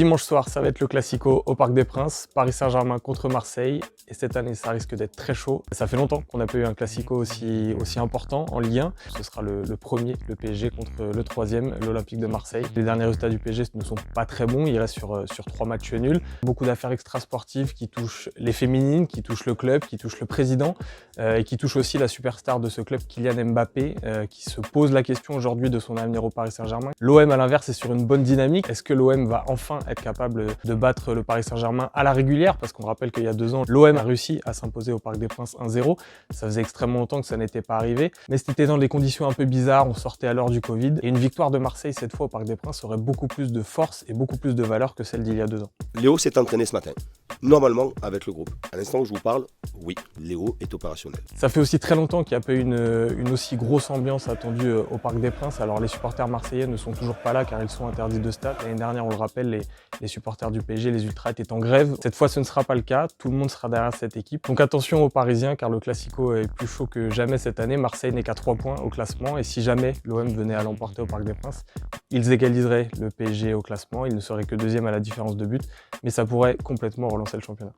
Dimanche soir, ça va être le Classico au Parc des Princes, Paris Saint-Germain contre Marseille. Et cette année, ça risque d'être très chaud. Ça fait longtemps qu'on n'a pas eu un Classico aussi important en Ligue 1. Ce sera le premier, le PSG contre le troisième, l'Olympique de Marseille. Les derniers résultats du PSG ne sont pas très bons. Il reste sur 3 matchs nuls. Beaucoup d'affaires extrasportives qui touchent les féminines, qui touchent le club, qui touchent le président et qui touchent aussi la superstar de ce club, Kylian Mbappé, qui se pose la question aujourd'hui de son avenir au Paris Saint-Germain. L'OM, à l'inverse, est sur une bonne dynamique. Est-ce que l'OM va enfin être capable de battre le Paris Saint-Germain à la régulière? Parce qu'on rappelle qu'il y a 2 ans, l'OM a réussi à s'imposer au Parc des Princes 1-0. Ça faisait extrêmement longtemps que ça n'était pas arrivé. Mais c'était dans des conditions un peu bizarres. On sortait à l'heure du Covid. Et une victoire de Marseille, cette fois au Parc des Princes, aurait beaucoup plus de force et beaucoup plus de valeur que celle d'il y a 2 ans. Léo s'est entraîné ce matin, normalement avec le groupe. À l'instant où je vous parle, oui, Léo est opérationnel. Ça fait aussi très longtemps qu'il n'y a pas eu une aussi grosse ambiance attendue au Parc des Princes. Alors les supporters marseillais ne sont toujours pas là car ils sont interdits de stade. L'année dernière, on le rappelle, les supporters du PSG, les ultras étaient en grève. Cette fois, ce ne sera pas le cas. Tout le monde sera derrière cette équipe. Donc attention aux Parisiens car le Classico est plus chaud que jamais cette année. Marseille n'est qu'à 3 points au classement et si jamais l'OM venait à l'emporter au Parc des Princes, ils égaliseraient le PSG au classement. Ils ne seraient que deuxième à la différence de but, mais ça pourrait complètement relancer le championnat.